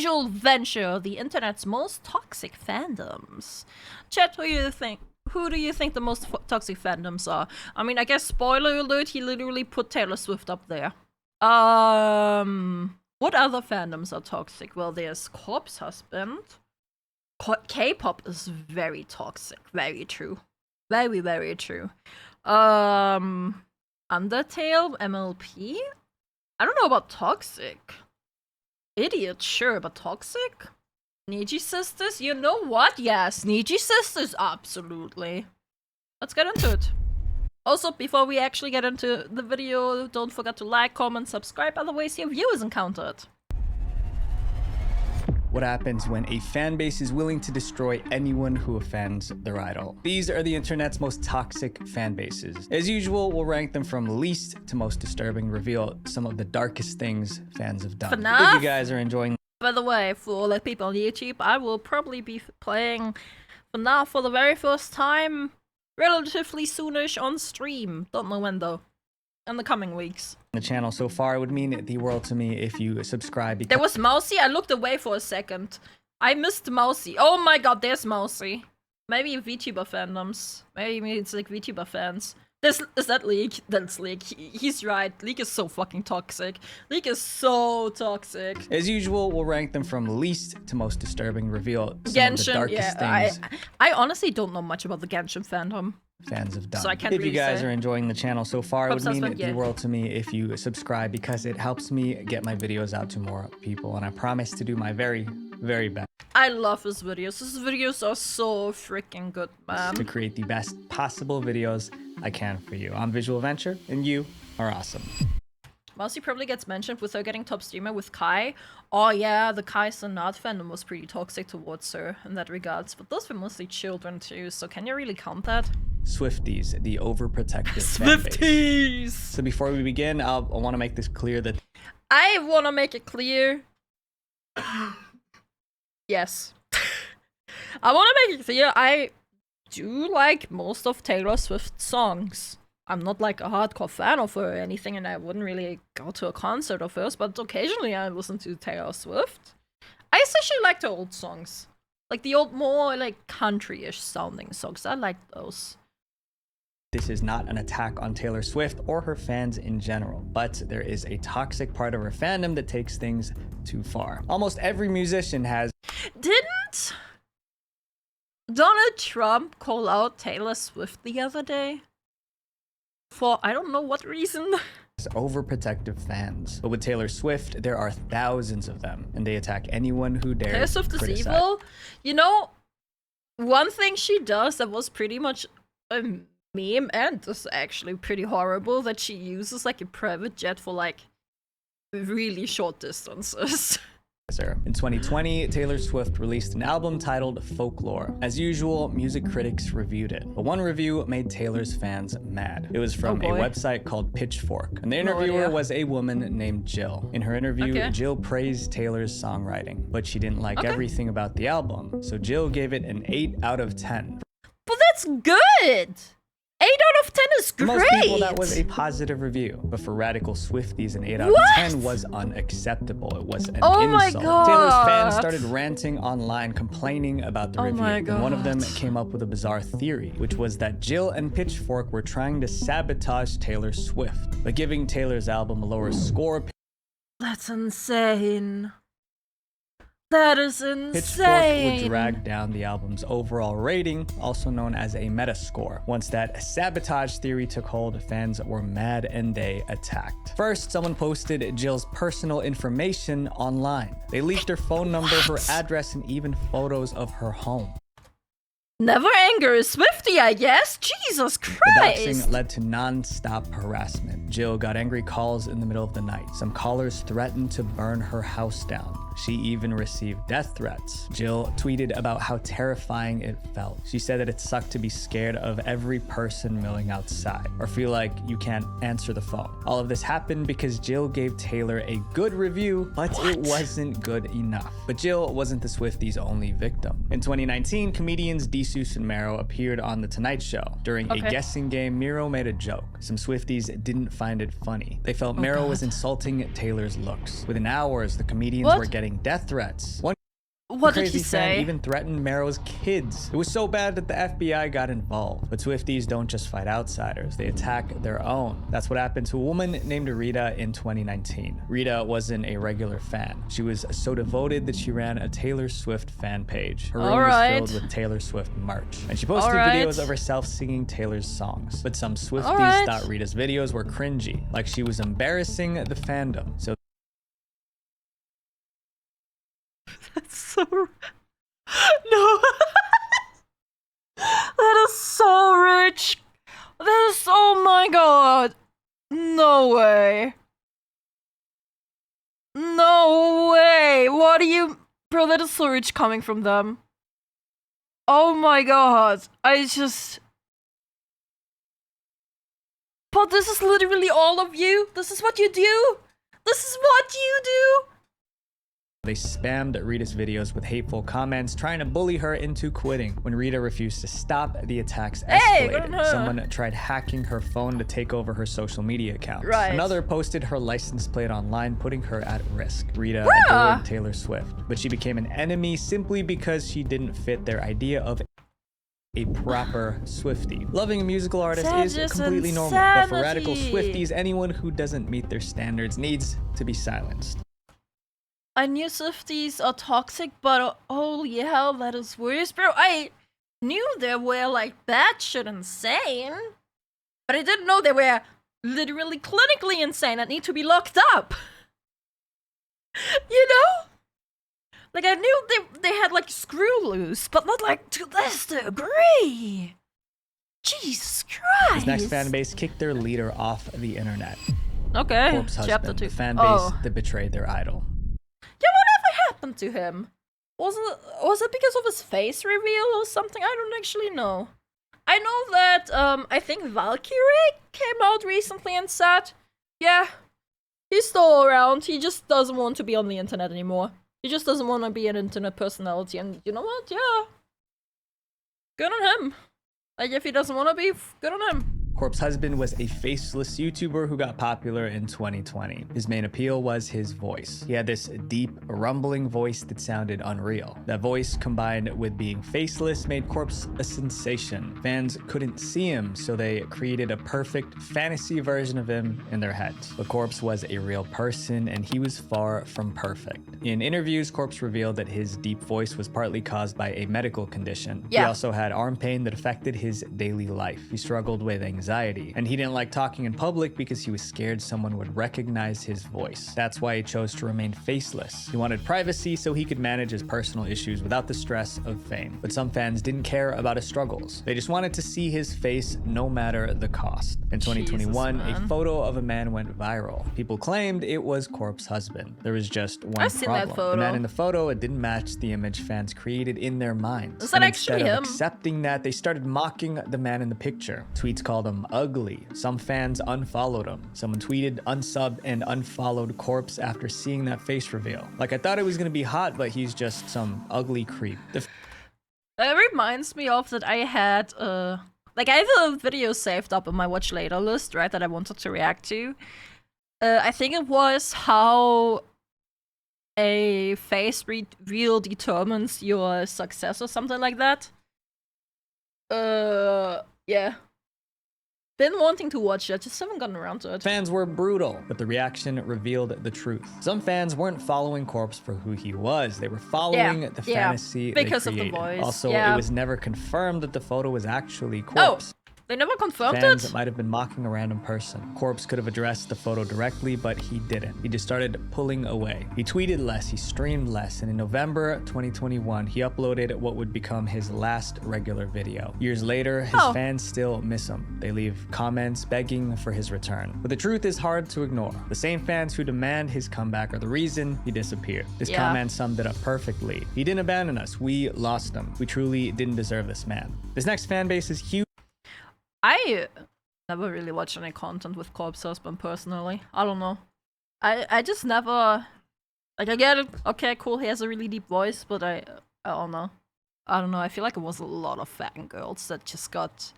Visual Venture, the internet's most toxic fandoms. Chat, who do you think? Who do you think the most toxic fandoms are? I mean, I guess spoiler alert, he literally put Taylor Swift up there. What other fandoms are toxic? Well, there's Corpse Husband. K-pop is very toxic. Very true. Very, very true. Undertale, MLP? I don't know about toxic. Idiot, sure, but toxic? Niji Sisters? You know what? Yes, Niji Sisters, absolutely. Let's get into it. Also, before we actually get into the video, don't forget to like, comment, subscribe, other ways your view is encountered. What happens when a fan base is willing to destroy anyone who offends their idol? These are the internet's most toxic fan bases. As usual, we'll rank them from least to most disturbing, reveal some of the darkest things fans have done. If you guys are enjoying... By the way, for all the people on YouTube, I will probably be playing FNAF for the very first time relatively soonish on stream. Don't know when though. In the coming weeks. The channel so far, it would mean the world to me if you subscribe. There was Mousy. I looked away for a second. I missed Mousy. Oh my god, there's Mousy. Maybe VTuber fandoms. Maybe it's like VTuber fans. Is that Leek? That's Leek. He's right. Leek is so fucking toxic. Leek is so toxic. As usual, we'll rank them from least to most disturbing, reveal some of the darkest things. I honestly don't know much about the Genshin fandom. Fans have done. So I can't if really you guys say. are enjoying the channel so far, it would mean Husband, the world to me if you subscribe, because it helps me get my videos out to more people, and I promise to do my very, very best. I love his videos. His videos are so freaking good, man. To create the best possible videos I can for you. I'm Visual Venture, and you are awesome. Mousy probably gets mentioned with her getting top streamer with Kai. Oh yeah, the Kai Sonat fandom was pretty toxic towards her in that regards, but those were mostly children too, so can you really count that? Swifties, the overprotective Swifties! So before we begin, I want to make this clear that... I want to make it clear... Yes. I want to make it clear, I do like most of Taylor Swift's songs. I'm not like a hardcore fan of her or anything, and I wouldn't really go to a concert of hers, but occasionally I listen to Taylor Swift. I especially like the old songs. Like the old, more like country-ish sounding songs. I like those. This is not an attack on Taylor Swift or her fans in general, but there is a toxic part of her fandom that takes things too far. Almost every musician has... Didn't Donald Trump call out Taylor Swift the other day? For I don't know what reason. Overprotective fans. But with Taylor Swift, there are thousands of them, and they attack anyone who dares Taylor Swift is criticize. evil. You know, one thing she does that was pretty much a meme, and is actually pretty horrible, that she uses like a private jet for like really short distances. In 2020, Taylor Swift released an album titled Folklore. As usual, music critics reviewed it, but one review made Taylor's fans mad. It was from a website called Pitchfork, and the interviewer was a woman named Jill. In her interview, Jill praised Taylor's songwriting, but she didn't like everything about the album, so Jill gave it an 8 out of 10. But that's good! 8 out of 10 is great! For most people, that was a positive review, but for radical Swifties, an 8 out of 10 was unacceptable. It was an insult. My god! Taylor's fans started ranting online, complaining about the review. My god. And one of them came up with a bizarre theory, which was that Jill and Pitchfork were trying to sabotage Taylor Swift by giving Taylor's album a lower score. That's insane. That is insane. Pitchfork would drag down the album's overall rating, also known as a metascore. Once that sabotage theory took hold, fans were mad and they attacked. First, someone posted Jill's personal information online. They leaked her phone number, her address, and even photos of her home. Never anger a Swiftie, I guess. Jesus The Christ. doxing led to non-stop harassment. Jill got angry calls in the middle of the night. Some callers threatened to burn her house down. She even received death threats. Jill tweeted about how terrifying it felt. She said that it sucked to be scared of every person milling outside, or feel like you can't answer the phone. All of this happened because Jill gave Taylor a good review, but it wasn't good enough. But Jill wasn't the Swifties' only victim. In 2019, comedians Kitsunero appeared on The Tonight Show. During a guessing game, Miro made a joke. Some Swifties didn't find it funny. They felt Miro was insulting Taylor's looks. Within hours, the comedians were getting getting death threats. One What did crazy he fan say? even threatened Mero's kids. It was so bad that the FBI got involved. But Swifties don't just fight outsiders, they attack their own. That's what happened to a woman named Rita in 2019. Rita wasn't a regular fan. She was so devoted that she ran a Taylor Swift fan page. Her room was filled with Taylor Swift merch. And she posted videos of herself singing Taylor's songs. But some Swifties thought Rita's videos were cringy, like she was embarrassing the fandom. So That's so... No. That is so rich. That is... Oh my god. No way. No way. What do you... Bro, that is so rich coming from them. Oh my god. I just... But this is literally all of you? This is what you do? This is what you do? they spammed Rita's videos with hateful comments, trying to bully her into quitting. When Rita refused to stop, the attacks escalated. Someone tried hacking her phone to take over her social media accounts. Another posted her license plate online, putting her at risk. Rita adored Taylor Swift, but she became an enemy simply because she didn't fit their idea of a proper Swiftie. Loving a musical artist is completely normal, but for radical Swifties, anyone who doesn't meet their standards needs to be silenced. I knew Swifties are toxic, but holy hell, that is worse. Bro, I knew they were like batshit insane, but I didn't know they were literally clinically insane and need to be locked up. You know? Like, I knew they had like screw loose, but not like to this degree. Jesus Christ. His next fan base kicked their leader off the internet. Okay, Corpse chapter husband, 2. the fan base that betrayed their idol. Yeah, whatever happened to him? Was it because of his face reveal or something? I don't actually know. I know that, I think Valkyrie came out recently and said, yeah, he's still around, he just doesn't want to be on the internet anymore. He just doesn't want to be an internet personality, and you know what? Yeah. Good on him. Like, if he doesn't want to be, good on him. Corp's husband was a faceless YouTuber who got popular in 2020. His main appeal was his voice. He had this deep, rumbling voice that sounded unreal. That voice, combined with being faceless, made Corpse a sensation. Fans couldn't see him, so they created a perfect fantasy version of him in their heads. But Corpse was a real person, and he was far from perfect. In interviews, Corpse revealed that his deep voice was partly caused by a medical condition. He also had arm pain that affected his daily life. He struggled with anxiety, and he didn't like talking in public because he was scared someone would recognize his voice. That's why he chose to remain faceless. He wanted privacy so he could manage his personal issues without the stress of fame. But some fans didn't care about his struggles. They just wanted to see his face no matter the cost. In 2021, a photo of a man went viral. People claimed it was Corp's husband. There was just one problem. The man in the photo, it didn't match the image fans created in their minds. Is that actually him? Accepting that, they started mocking the man in the picture. Tweets called him ugly. Some fans unfollowed him. Someone tweeted, unsubbed, and unfollowed Corpse after seeing that face reveal. Like, I thought it was gonna be hot, but he's just some ugly creep. That reminds me of that I had, like, I have a video saved up on my watch later list, right, that I wanted to react to. I think it was how a face reveal determines your success or something like that. Yeah. Been wanting to watch it, just haven't gotten around to it. Fans were brutal, but the reaction revealed the truth. Some fans weren't following Corpse for who he was. They were following the fantasy because they created. Of the voice. Also, it was never confirmed that the photo was actually Corpse. They never confirmed Fans it? might have been mocking a random person. Corpse could have addressed the photo directly, but he didn't. He just started pulling away. He tweeted less, he streamed less, and in November 2021, he uploaded what would become his last regular video. Years later, his fans still miss him. They leave comments begging for his return. But the truth is hard to ignore. The same fans who demand his comeback are the reason he disappeared. This comment summed it up perfectly. He didn't abandon us, we lost him. We truly didn't deserve this man. This next fan base is huge. I never really watched any content with Corp's husband personally. I don't know. I just never, like, I get it. Okay, cool, he has a really deep voice, but I don't know. I don't know, I feel like it was a lot of fangirls that just got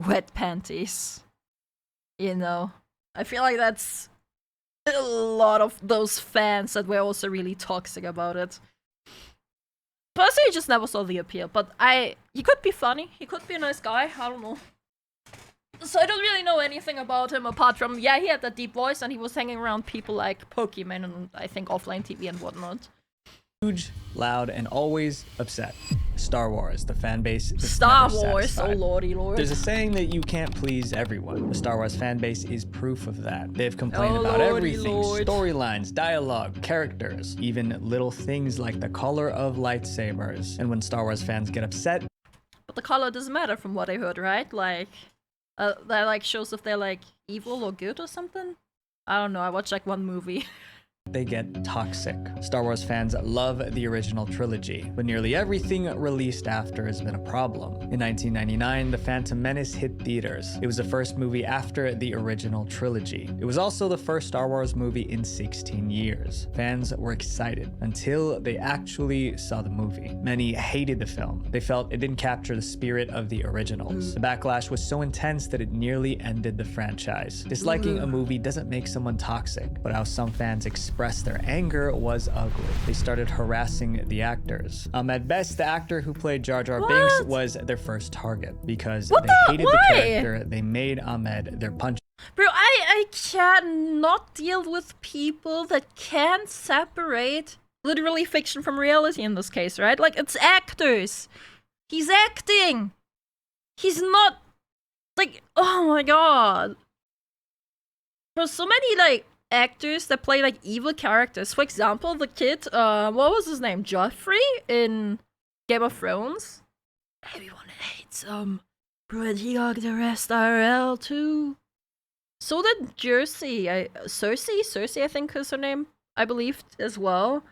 wet panties. You know? I feel like that's a lot of those fans that were also really toxic about it. Personally, I just never saw the appeal, but he could be funny, he could be a nice guy, I don't know. So I don't really know anything about him apart from, yeah, he had that deep voice and he was hanging around people like Pokemon and I think offline TV and whatnot. Huge, loud, and always upset. Star Wars, the fan base is Star never Wars, satisfied. oh lordy lord. There's a saying that you can't please everyone. The Star Wars fan base is proof of that. They've complained Oh, about lordy everything. lord. Storylines, dialogue, characters, even little things like the color of lightsabers. And when Star Wars fans get upset, But the color doesn't matter from what I heard, right? Like, that like shows if they're like evil or good or something? I don't know, I watched like one movie. they get toxic. Star Wars fans love the original trilogy, but nearly everything released after has been a problem. In 1999, The Phantom Menace hit theaters. It was the first movie after the original trilogy. It was also the first Star Wars movie in 16 years. Fans were excited until they actually saw the movie. Many hated the film. They felt it didn't capture the spirit of the originals. The backlash was so intense that it nearly ended the franchise. Disliking a movie doesn't make someone toxic, but how some fans expressed their anger was ugly. They started harassing the actors. Ahmed Best, the actor who played Jar Jar Binks, was their first target because they hated the character. They made Ahmed their punch. Bro, I cannot deal with people that can't separate literally fiction from reality in this case, right? Like, it's actors. He's acting. He's not, like, oh my god. There's so many, like, actors that play, like, evil characters. For example, the kid, what was his name? Joffrey in Game of Thrones? Everyone hates him. Bro, he got the rest IRL too. So did Cersei, I think is her name, I believe, as well.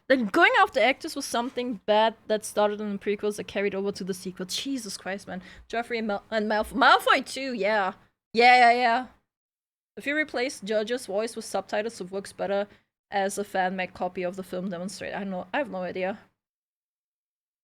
Then going after actors was something bad that started in the prequels that carried over to the sequel. Jesus Christ, man. Joffrey and Malfoy too, yeah. Yeah. If you replace Judge's voice with subtitles, it works better as a fan-made copy of the film demonstrate. I have no idea.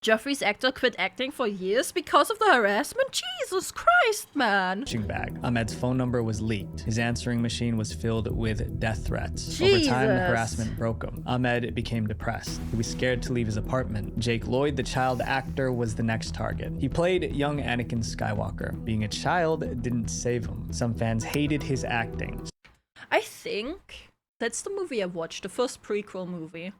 Joffrey's actor quit acting for years because of the harassment? Jesus Christ, man! Bag. Ahmed's phone number was leaked. His answering machine was filled with death threats. Jesus. Over time, the harassment broke him. Ahmed became depressed. He was scared to leave his apartment. Jake Lloyd, the child actor, was the next target. He played young Anakin Skywalker. Being a child didn't save him. Some fans hated his acting. I think that's the movie I watched, the first prequel movie.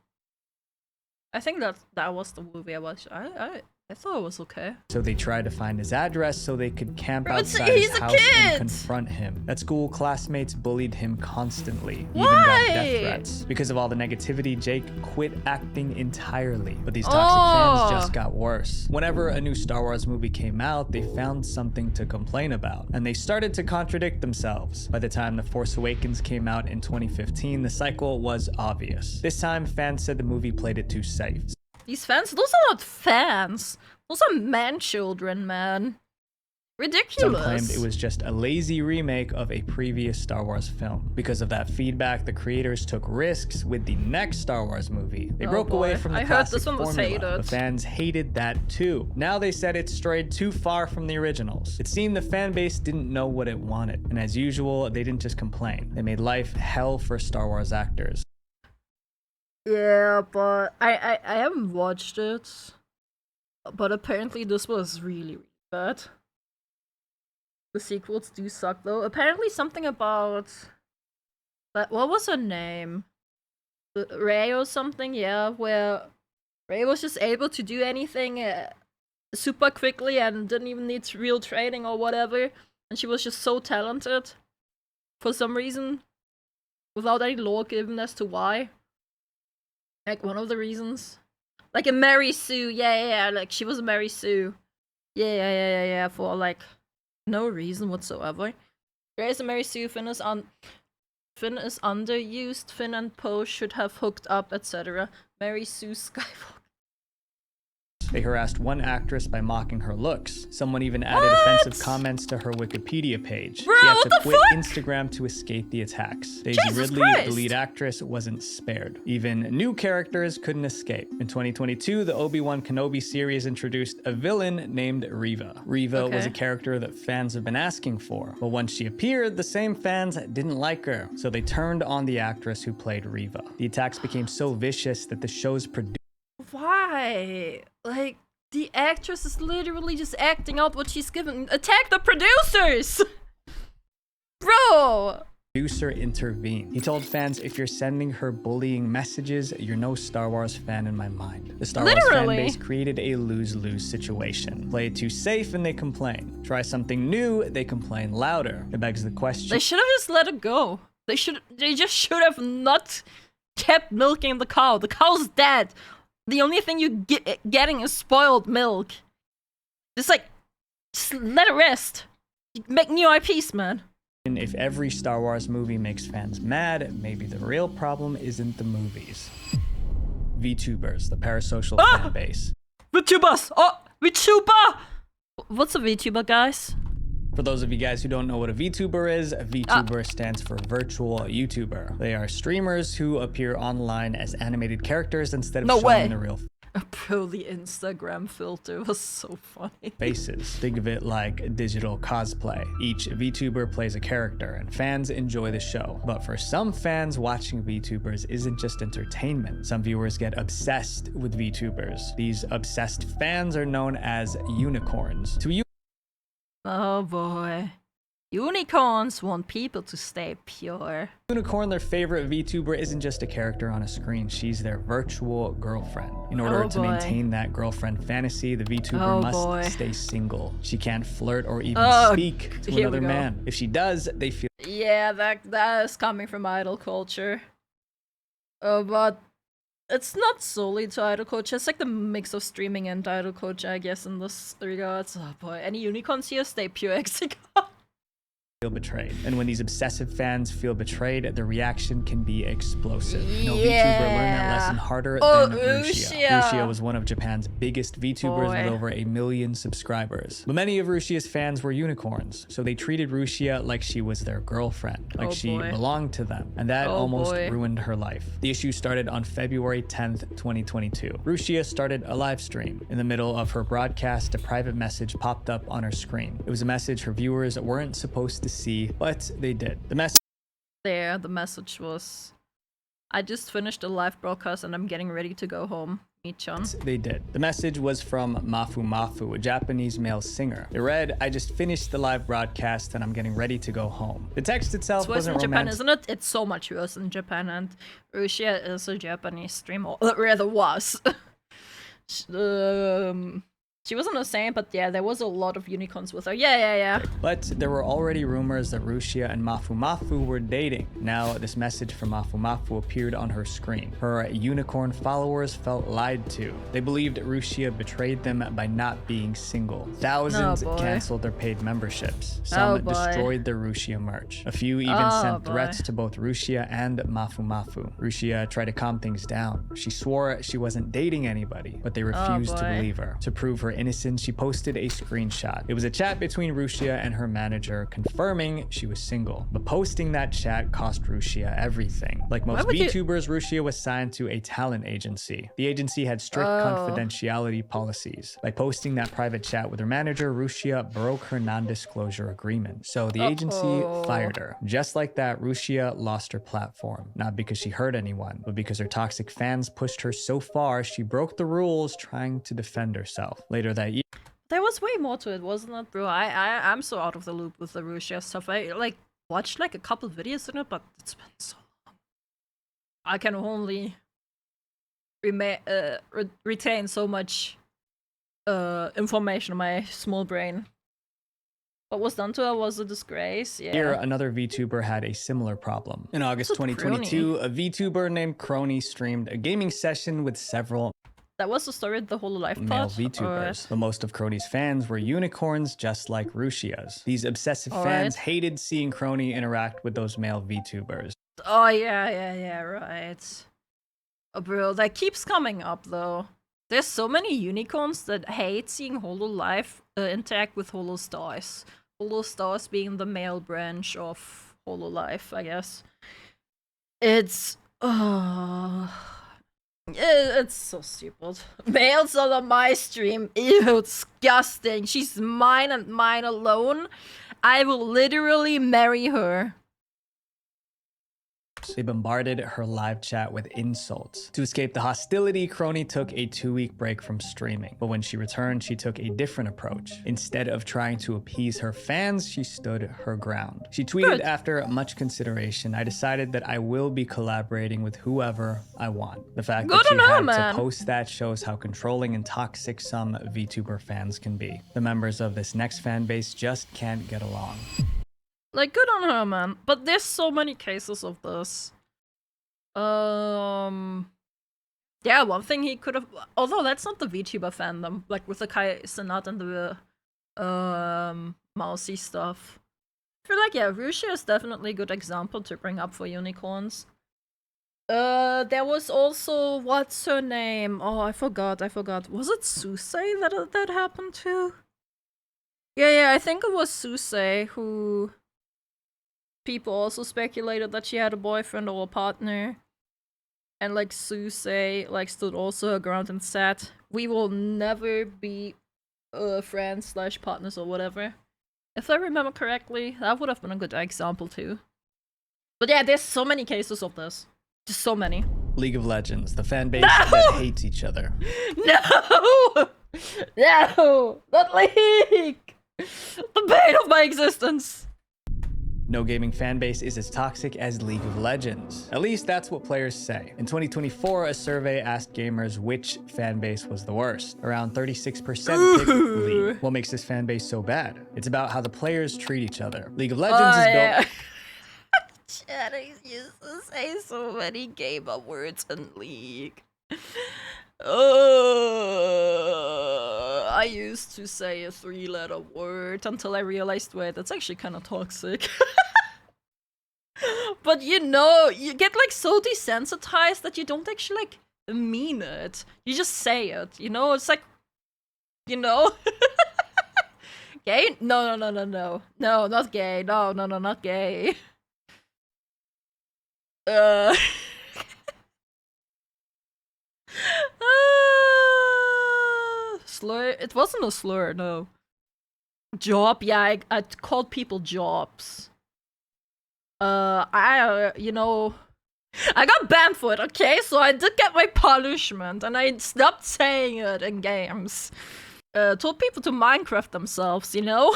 I think that was the movie I watched. I thought it was okay. So they tried to find his address so they could camp Bro, outside his house and confront him. At school, classmates bullied him constantly. He even got death threats. Because of all the negativity, Jake quit acting entirely. But these toxic fans just got worse. Whenever a new Star Wars movie came out, they found something to complain about. And they started to contradict themselves. By the time The Force Awakens came out in 2015, the cycle was obvious. This time, fans said the movie played it too safe. These fans? Those are not fans. Those are man-children, man. Ridiculous. Some claimed it was just a lazy remake of a previous Star Wars film. Because of that feedback, the creators took risks with the next Star Wars movie. They broke away from the classic formula. The fans hated that too. Now they said it strayed too far from the originals. It seemed the fan base didn't know what it wanted. And as usual, they didn't just complain. They made life hell for Star Wars actors. Yeah, but I haven't watched it. But apparently this was really, really bad. The sequels do suck though. Apparently something about what was her name? Rey or something, yeah, where Rey was just able to do anything super quickly and didn't even need real training or whatever. And she was just so talented for some reason. Without any lore given as to why. Like, one of the reasons. Like a Mary Sue, yeah, like, she was a Mary Sue. Yeah, for, like, no reason whatsoever. There is a Mary Sue, Finn is underused, Finn and Poe should have hooked up, etc. Mary Sue Skywalker. They harassed one actress by mocking her looks. Someone even added offensive comments to her Wikipedia page. Bro, She had what to the quit fuck? Instagram to escape the attacks. Daisy Jesus Ridley, Christ. the lead actress, wasn't spared. Even new characters couldn't escape. In 2022, the Obi-Wan Kenobi series introduced a villain named Reva. Reva was a character that fans have been asking for, but once she appeared, the same fans didn't like her, so they turned on the actress who played Reva. The attacks became so vicious that the show's producer Why? Like, the actress is literally just acting out what she's given. Attack the producers! Bro! intervened. He told fans, if you're sending her bullying messages, you're no Star Wars fan in my mind. The Star Wars fan base created a lose-lose situation. Play it too safe and they complain. Try something new, they complain louder. It begs the question. They should have just let it go. They just should have not kept milking the cow. The cow's dead. The only thing you getting is spoiled milk. Just let it rest. Make new IPs, man. If every Star Wars movie makes fans mad, maybe the real problem isn't the movies. VTubers, the parasocial fan base. VTubers! Oh, VTuber! What's a VTuber, guys? For those of you guys who don't know what a VTuber is, a VTuber stands for virtual YouTuber. They are streamers who appear online as animated characters instead of showing the real Bro, the Instagram filter was so funny. faces. Think of it like digital cosplay. Each VTuber plays a character and fans enjoy the show. But for some fans, watching VTubers isn't just entertainment. Some viewers get obsessed with VTubers. These obsessed fans are known as unicorns. Oh boy. Unicorns want people to stay pure. Unicorn, their favorite VTuber, isn't just a character on a screen. She's their virtual girlfriend. In order to maintain that girlfriend fantasy, the VTuber must stay single. She can't flirt or even speak to another man. If she does, they feel... Yeah, that is coming from idol culture. But it's not solely to idol culture. It's like the mix of streaming and idol culture, I guess, in this regards. Oh boy, any unicorns here? Stay pure, Exicon. Feel betrayed. And when these obsessive fans feel betrayed, the reaction can be explosive. No VTuber learned that lesson harder than Rushia. Rushia was one of Japan's biggest VTubers with over 1 million subscribers. But many of Rushia's fans were unicorns, so they treated Rushia like she was their girlfriend, like she belonged to them, and that almost ruined her life. The issue started on February 10th, 2022. Rushia started a live stream. In the middle of her broadcast, a private message popped up on her screen. It was a message her viewers weren't supposed to see, but they did. The message was, I just finished a live broadcast and I'm getting ready to go home. Meet-chan. They did. The message was from Mafu Mafu, a Japanese male singer. It read, I just finished the live broadcast and I'm getting ready to go home. The text itself wasn't romantic. Japan, isn't it? It's so much worse in Japan, and Rushia is a Japanese streamer. Or rather was. She wasn't the same, but yeah, there was a lot of unicorns with her. Yeah. But there were already rumors that Rushia and Mafu Mafu were dating. Now, this message from Mafu Mafu appeared on her screen. Her unicorn followers felt lied to. They believed Rushia betrayed them by not being single. Thousands canceled their paid memberships. Some destroyed their Rushia merch. A few even sent threats to both Rushia and Mafu Mafu. Rushia tried to calm things down. She swore she wasn't dating anybody, but they refused to believe her. To prove her innocence, she posted a screenshot. It was a chat between Rushia and her manager confirming she was single. But posting that chat cost Rushia everything. Like most VTubers, Rushia was signed to a talent agency. The agency had strict confidentiality policies. By posting that private chat with her manager, Rushia broke her non-disclosure agreement. So the agency fired her. Just like that, Rushia lost her platform. Not because she hurt anyone, but because her toxic fans pushed her so far, she broke the rules trying to defend herself. Later that year, there was way more to it, wasn't it, bro? I'm so out of the loop with the Rushia stuff. I watched a couple videos in it, but it's been so long. I can only retain so much information in my small brain. What was done to her was a disgrace. Yeah. Here, another VTuber had a similar problem. In August 2022, a VTuber named Crony streamed a gaming session with several that was the story of the whole life male VTubers. But most of Crony's fans were unicorns just like Rushia's. These obsessive fans hated seeing Crony interact with those male VTubers. Oh yeah, right. Oh bro, that keeps coming up though. There's so many unicorns that hate seeing Hololive interact with Holostars. Holostars being the male branch of Hololive, I guess. It's it's so stupid. Males on my stream, ew, disgusting. She's mine and mine alone. I will literally marry her. They bombarded her live chat with insults. To escape the hostility, Crony took a 2-week break from streaming. But when she returned, she took a different approach. Instead of trying to appease her fans, she stood her ground. She tweeted, after much consideration, I decided that I will be collaborating with whoever I want. The fact that she had to post that shows how controlling and toxic some VTuber fans can be. The members of this next fan base just can't get along. Like, good on her, man. But there's so many cases of this. Yeah, one thing he could have... Although that's not the VTuber fandom. Like, with the Kai Senat and the mousy stuff. I feel like, yeah, Rushi is definitely a good example to bring up for unicorns. There was also... What's her name? Oh, I forgot. Was it Susei that happened to? Yeah, I think it was Susei who... People also speculated that she had a boyfriend or a partner. And like Susei like stood also her ground and said, we will never be friends / partners or whatever. If I remember correctly, that would have been a good example too. But yeah, there's so many cases of this. Just so many. League of Legends, the fan base that hates each other. No! No! Not League! The bane of my existence! No gaming fanbase is as toxic as League of Legends. At least that's what players say. In 2024, a survey asked gamers which fanbase was the worst. Around 36% picked League. What makes this fanbase so bad? It's about how the players treat each other. League of Legends is built... Chad used to say so many gamer words in League. I used to say a 3-letter word until I realized, wait, that's actually kind of toxic. But you know, you get like so desensitized that you don't actually like mean it. You just say it, you know? It's like, you know? Gay? No. No, not gay. No, not gay. Slur? It wasn't a slur, no. Job? Yeah, I called people jobs. You know, I got banned for it, okay? So I did get my punishment, and I stopped saying it in games. Told people to Minecraft themselves, you know?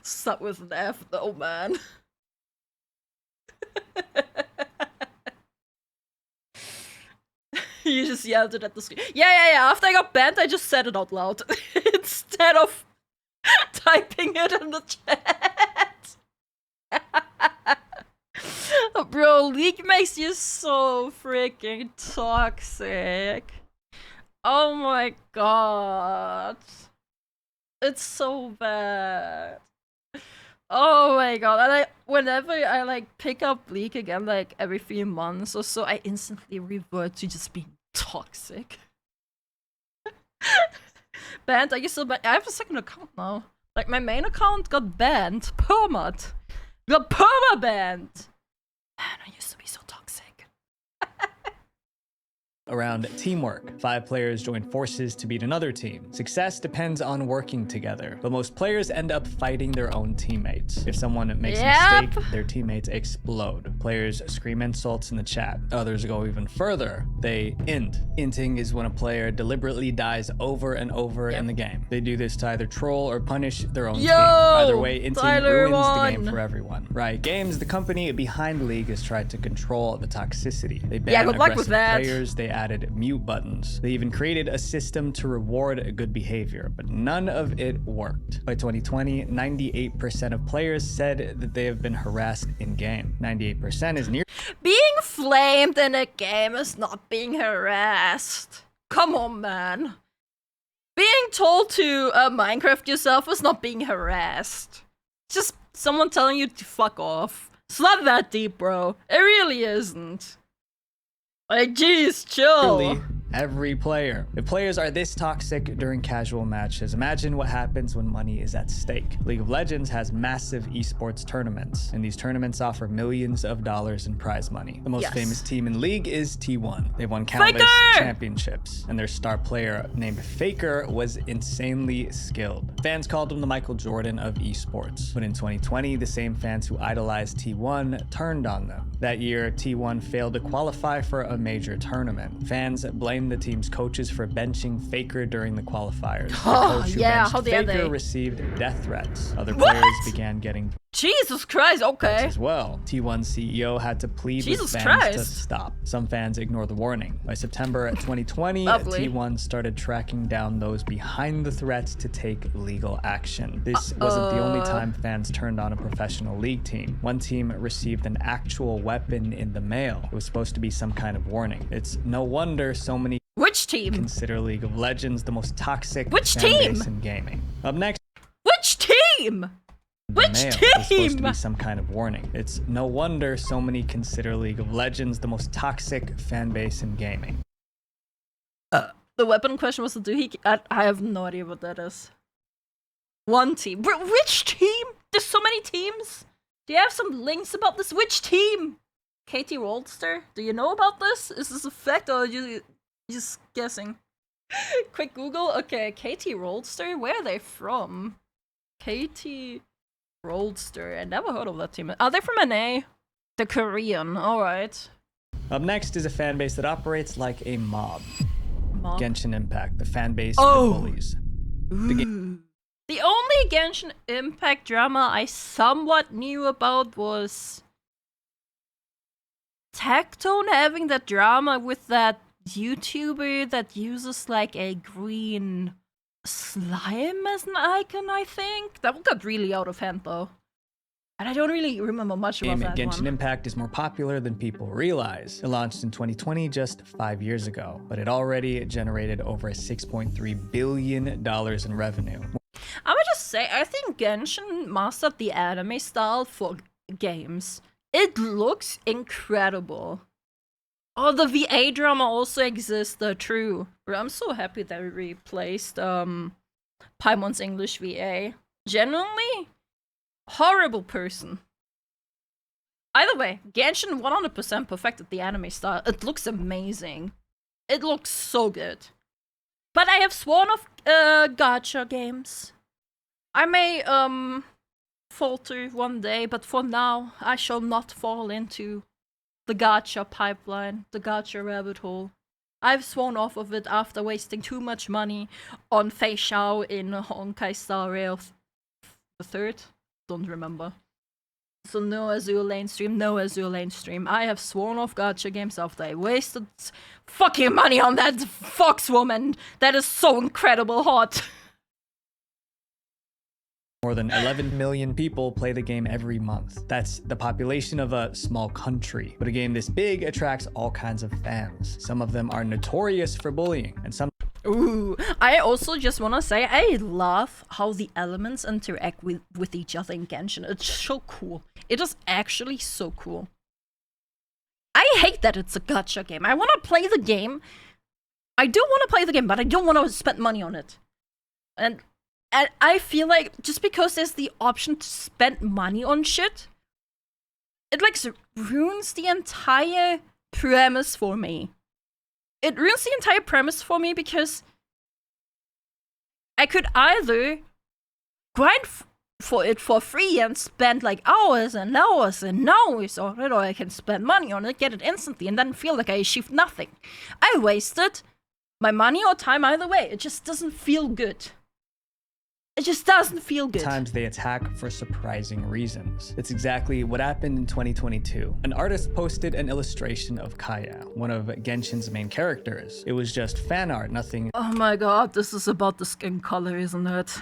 Start with an F, though, man. You just yelled it at the screen. Yeah. After I got banned, I just said it out loud. Instead of typing it in the chat. Bro, League makes you so freaking toxic. Oh my god. It's so bad. Oh my god. And whenever I like pick up League again, like every 3 months or so, I instantly revert to just being toxic. Banned? Are you still banned? I have a second account now. Like my main account got banned. Permat. Got perma-banned. Man, I used to be so toxic. Around teamwork. 5 players join forces to beat another team. Success depends on working together, but most players end up fighting their own teammates. If someone makes a mistake, their teammates explode. Players scream insults in the chat. Others go even further. They int. Inting is when a player deliberately dies over and over in the game. They do this to either troll or punish their own team. Either way, inting ruins the game for everyone. Riot Games, the company behind League, has tried to control the toxicity. They ban aggressive players. They added mute buttons. They even created a system to reward good behavior, but none of it worked. By 2020, 98% of players said that they have been harassed in-game. 98% is near... Being flamed in a game is not being harassed. Come on, man. Being told to Minecraft yourself is not being harassed. It's just someone telling you to fuck off. It's not that deep, bro. It really isn't. Like, jeez, chill. Literally every player. If players are this toxic during casual matches, imagine what happens when money is at stake. League of Legends has massive esports tournaments, and these tournaments offer millions of dollars in prize money. The most famous team in League is T1. They've won countless championships, and their star player named Faker was insanely skilled. Fans called him the Michael Jordan of esports. But in 2020, the same fans who idolized T1 turned on them. That year, T1 failed to qualify for a major tournament. Fans blamed the team's coaches for benching Faker during the qualifiers. The coach who benched Faker received death threats. Other players began getting Jesus Christ, okay. as well. T1 CEO had to plead with fans to stop. Some fans ignored the warning. By September 2020, T1 started tracking down those behind the threats to take legal action. This wasn't the only time fans turned on a professional league team. One team received an actual weapon in the mail. It was supposed to be some kind of warning. It's no wonder so many consider League of Legends the most toxic fan base in gaming. Up next, which team? Which team? It's supposed to be some kind of warning. It's no wonder so many consider League of Legends the most toxic fan base in gaming. The weapon question was the doohickey. I have no idea what that is. One team. Which team? There's so many teams. Do you have some links about this? Which team? Katie Roldster? Do you know about this? Is this a fact or are you just guessing? Quick Google. Okay, Katie Roldster. Where are they from? Katie Roldster. I never heard of that team. Are they from NA? They're Korean. Alright. Up next is a fan base that operates like a mob. Genshin Impact, the fan base of the bullies. The only Genshin Impact drama I somewhat knew about was Tectone having that drama with that YouTuber that uses like a green slime as an icon, I think. That one got really out of hand though. And I don't really remember much about that Genshin one. Impact is more popular than people realize. It launched in 2020, just 5 years ago, but it already generated over $6.3 billion in revenue. I would just say, I think Genshin mastered the anime style for games. It looks incredible. Oh, the VA drama also exists, true. I'm so happy that we replaced Paimon's English VA. Genuinely, horrible person. Either way, Genshin 100% perfected the anime style. It looks amazing. It looks so good. But I have sworn off gacha games. I may falter one day, but for now, I shall not fall into the gacha pipeline, the gacha rabbit hole. I've sworn off of it after wasting too much money on Fei Xiao in Honkai Star Rail the third. Don't remember. So no Azure Lane stream, no Azure Lane stream. I have sworn off gacha games after I wasted fucking money on that fox woman that is so incredible hot. More than 11 million people play the game every month. That's the population of a small country. But a game this big attracts all kinds of fans. Some of them are notorious for bullying, and some... Ooh, I also just want to say, I love how the elements interact with each other in Genshin. It's so cool. It is actually so cool. I hate that it's a gacha game. I want to play the game. I do want to play the game, but I don't want to spend money on it. And I feel like just because there's the option to spend money on shit, it like ruins the entire premise for me. It ruins the entire premise for me because I could either grind for it for free and spend like hours and hours and hours on it, or I can spend money on it, get it instantly, and then feel like I achieved nothing. I wasted my money or time either way. It just doesn't feel good. It just doesn't feel good. Sometimes they attack for surprising reasons. It's exactly what happened in 2022. An artist posted an illustration of Kaya, one of Genshin's main characters. It was just fan art, nothing... Oh my god, this is about the skin color, isn't it?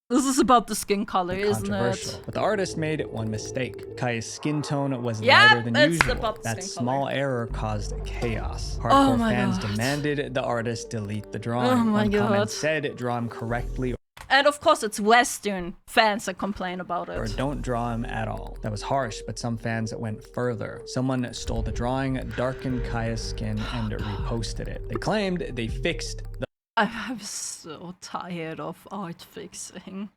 This is about the skin color, isn't it? But the artist made one mistake. Kaya's skin tone was lighter than usual. That small error caused chaos. Hardcore fans demanded the artist delete the drawing. Oh my god. Comments said draw him correctly. And of course, it's Western fans that complain about it. Or don't draw him at all. That was harsh, but some fans went further. Someone stole the drawing, darkened Kaya's skin, and reposted it. They claimed they fixed the I'm so tired of art fixing.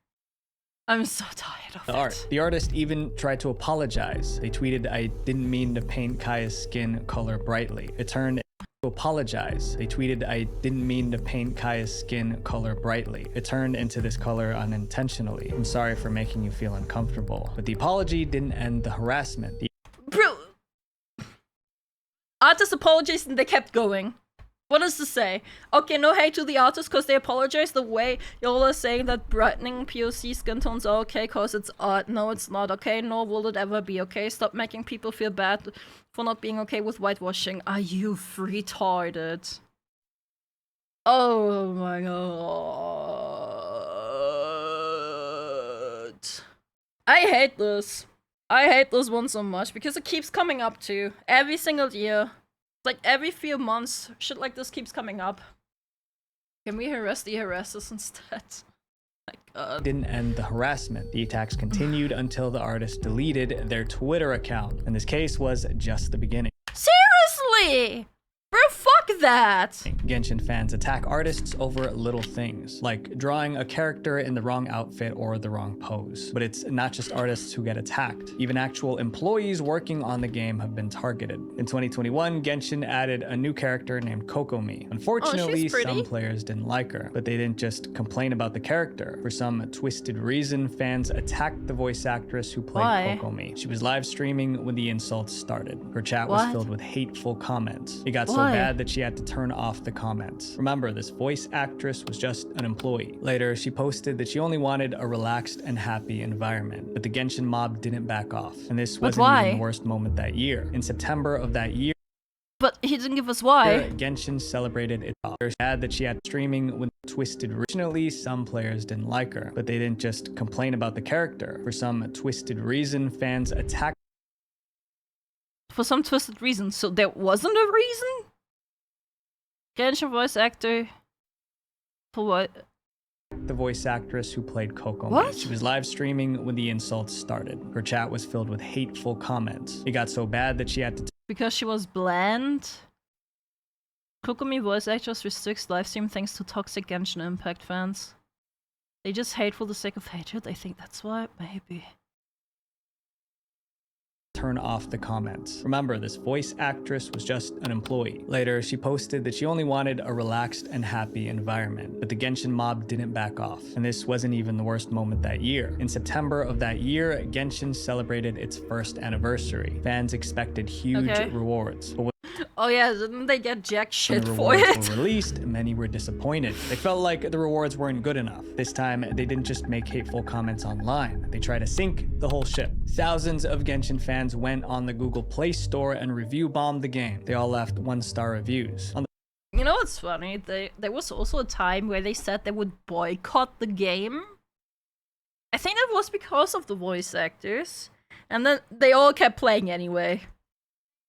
I'm so tired of it. The artist even tried to apologize. They tweeted, "I didn't mean to paint Kaya's skin color brightly." It turned to apologize. They tweeted, "I didn't mean to paint Kaya's skin color brightly. It turned into this color unintentionally. I'm sorry for making you feel uncomfortable." But the apology didn't end the harassment. Bro, artist apologized and they kept going. What does this say? Okay, no hate to the artists because they apologize. The way y'all are saying that brightening POC skin tones are okay because it's art. No, it's not okay, nor will it ever be okay. Stop making people feel bad for not being okay with whitewashing. Are you retarded? Oh my god. I hate this. I hate this one so much because it keeps coming up too. Every single year. Like every few months, shit like this keeps coming up. Can we harass the harassers instead? My god. Didn't end the harassment. The attacks continued until the artist deleted their Twitter account. And this case was just the beginning. Seriously! Bro, fuck that! Genshin fans attack artists over little things, like drawing a character in the wrong outfit or the wrong pose. But it's not just artists who get attacked. Even actual employees working on the game have been targeted. In 2021, Genshin added a new character named Kokomi. Unfortunately, some players didn't like her, but they didn't just complain about the character. For some twisted reason, fans attacked the voice actress who played Kokomi. She was live streaming when the insults started. Her chat was filled with hateful comments. It got so bad that she had to turn off the comments. Remember, this voice actress was just an employee. Later, she posted that she only wanted a relaxed and happy environment, but the Genshin mob didn't back off. And this wasn't even the worst moment that year. In September of that year, but he didn't give us why. Genshin celebrated its author. Sad that she had streaming when twisted. Originally, some players didn't like her, but they didn't just complain about the character. For some twisted reason, fans attacked. For some twisted reason, so there wasn't a reason? Genshin voice actor. For what? The voice actress who played Kokomi. What? She was live streaming when the insults started. Her chat was filled with hateful comments. It got so bad that she had to. Because she was bland? Kokomi voice actress restricts livestream thanks to toxic Genshin Impact fans. They just hate for the sake of hatred. I think that's why. Maybe. Turn off the comments. Remember, this voice actress was just an employee. Later, she posted that she only wanted a relaxed and happy environment, but the Genshin mob didn't back off. And this wasn't even the worst moment that year. In September of that year, Genshin celebrated its first anniversary. Fans expected huge rewards. But oh yeah, didn't they get jack shit when the for rewards it? were released, many were disappointed. They felt like the rewards weren't good enough. This time, they didn't just make hateful comments online. They tried to sink the whole ship. Thousands of Genshin fans went on the Google Play Store and review bombed the game. They all left 1-star reviews. You know what's funny? There was also a time where they said they would boycott the game. I think that was because of the voice actors. And then they all kept playing anyway.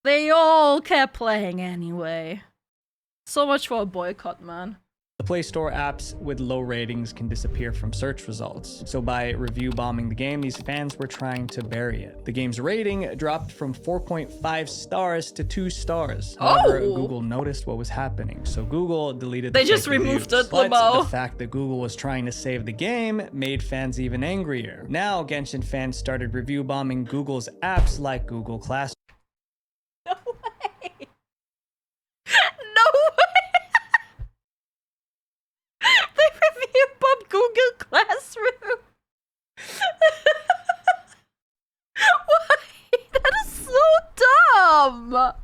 They all kept playing anyway. So much for a boycott, man. The Play Store apps with low ratings can disappear from search results. So by review bombing the game, these fans were trying to bury it. The game's rating dropped from 4.5 stars to 2 stars. However, Google noticed what was happening, so Google deleted the They just removed it, But Limo. the fact that Google was trying to save the game made fans even angrier. Now, Genshin fans started review bombing Google's apps like Google Classroom. No way! No way! They review bombed Google Classroom! Why? That is so dumb! What?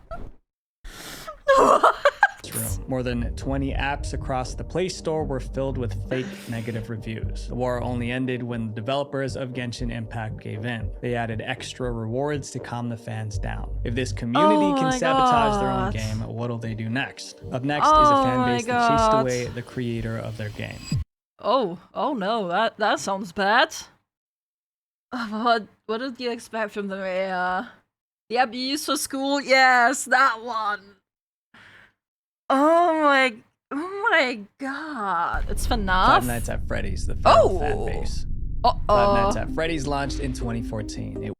More than 20 apps across the Play Store were filled with fake negative reviews. The war only ended when the developers of Genshin Impact gave in. They added extra rewards to calm the fans down. If this community can sabotage their own game, what'll they do next? Up next is a fan base that chased away the creator of their game. Oh no, that sounds bad. What did you expect from the the abuse for school? Yes, that one. Oh my, Oh my god. It's FNAF? Five Nights at Freddy's, the federal fan base. Five Nights Uh-oh. at Freddy's launched in 2014. It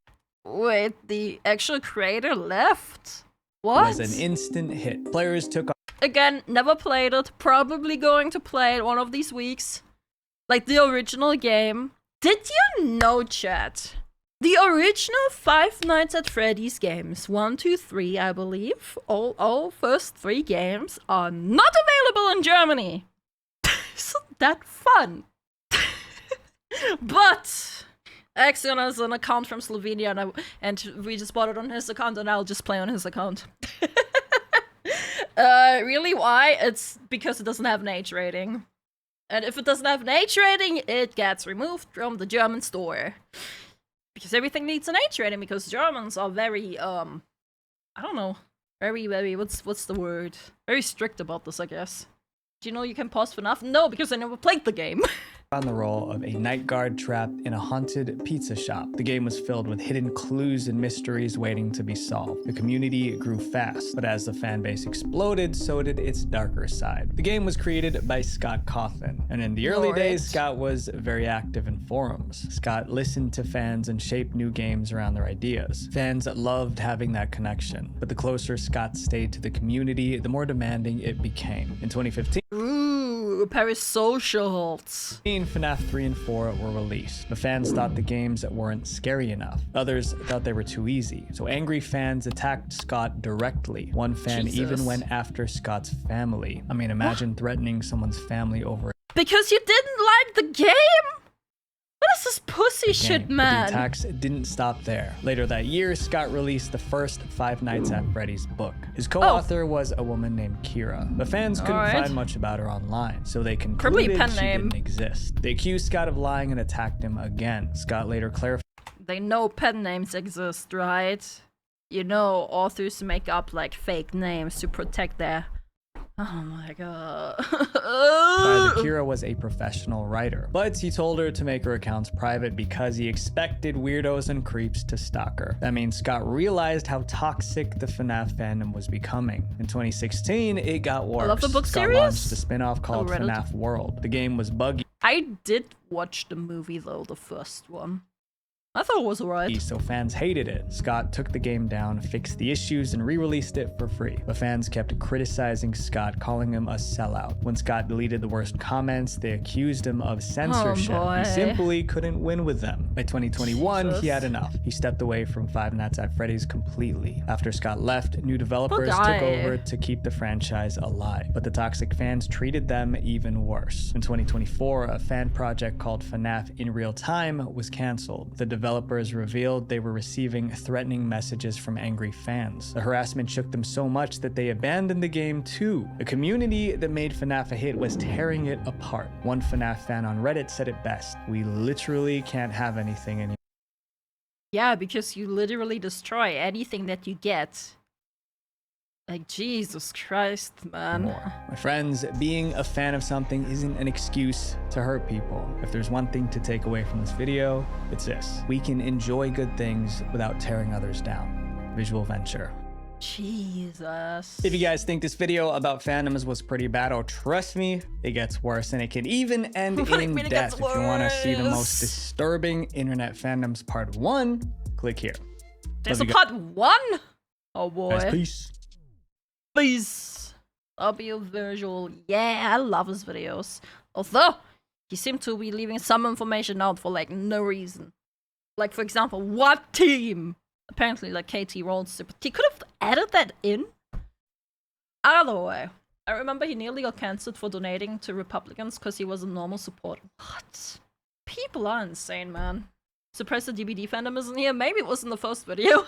Wait, the actual creator left? What? was an instant hit. Players took Again, never played it. Probably going to play it one of these weeks. Like the original game. Did you know, chat? The original Five Nights at Freddy's games, 1, 2, 3, I believe, all first 3 games are not available in Germany. Isn't that fun? But Axion has an account from Slovenia, and we just bought it on his account, and I'll just play on his account. Really, why? It's because it doesn't have an H rating. And if it doesn't have an H rating, it gets removed from the German store. Because everything needs an H rating, because Germans are very, I don't know, very, what's the word? Very strict about this, I guess. Do you know you can pause FNAF? No, because I never played the game. on the role of a night guard trapped in a haunted pizza shop. The game was filled with hidden clues and mysteries waiting to be solved. The community grew fast, but as the fan base exploded, so did its darker side. The game was created by Scott Cawthon, and in the early days, Scott was very active in forums. Scott listened to fans and shaped new games around their ideas. Fans loved having that connection, but the closer Scott stayed to the community, the more demanding it became. In 2015, Ooh, parasocials. FNAF 3 and 4 were released, but fans thought the games weren't scary enough. Others thought they were too easy, so angry fans attacked Scott directly. One fan even went after Scott's family. I mean, imagine threatening someone's family over Because you didn't like the game? What is this pussy shit, man? But the attacks didn't stop there. Later that year, Scott released the first Five Nights at Freddy's book. His co-author was a woman named Kira. The fans couldn't find much about her online, so they concluded she didn't exist. They accused Scott of lying and attacked him again. Scott later clarified. They know pen names exist, right? You know, authors make up like fake names to protect their... Oh my god. Kira was a professional writer, but he told her to make her accounts private because he expected weirdos and creeps to stalk her. That means Scott realized how toxic the FNAF fandom was becoming. In 2016, it got worse. I love the book Scott series. launched a spin-off called FNAF World. The game was buggy. I did watch the movie though, the first one. I thought it was alright. So fans hated it. Scott took the game down, fixed the issues, and re-released it for free. But fans kept criticizing Scott, calling him a sellout. When Scott deleted the worst comments, they accused him of censorship. He simply couldn't win with them. By 2021, he had enough. He stepped away from Five Nights at Freddy's completely. After Scott left, new developers took over to keep the franchise alive. But the toxic fans treated them even worse. In 2024, a fan project called FNAF in Real Time was canceled. The developers revealed they were receiving threatening messages from angry fans. The harassment shook them so much that they abandoned the game too. The community that made FNAF a hit was tearing it apart. One FNAF fan on Reddit said it best: "We literally can't have anything anymore." Yeah, because you literally destroy anything that you get. Like, Jesus Christ, man. My friends, being a fan of something isn't an excuse to hurt people. If there's one thing to take away from this video, it's this: we can enjoy good things without tearing others down. Visual Venture. Jesus. If you guys think this video about fandoms was pretty bad, oh, trust me, it gets worse, and it can even end in death. If you want to see the most disturbing internet fandoms part 1, click here. There's a part 1? Oh boy. Guys, peace. Please. W Visual. Yeah, I love his videos. Although, he seemed to be leaving some information out for like no reason. Like, for example, what team? Apparently, like KT Rolls. But he could have added that in. Either way. I remember he nearly got cancelled for donating to Republicans because he was a normal supporter. What? People are insane, man. Surprised the DBD fandom isn't here. Maybe it was in the first video.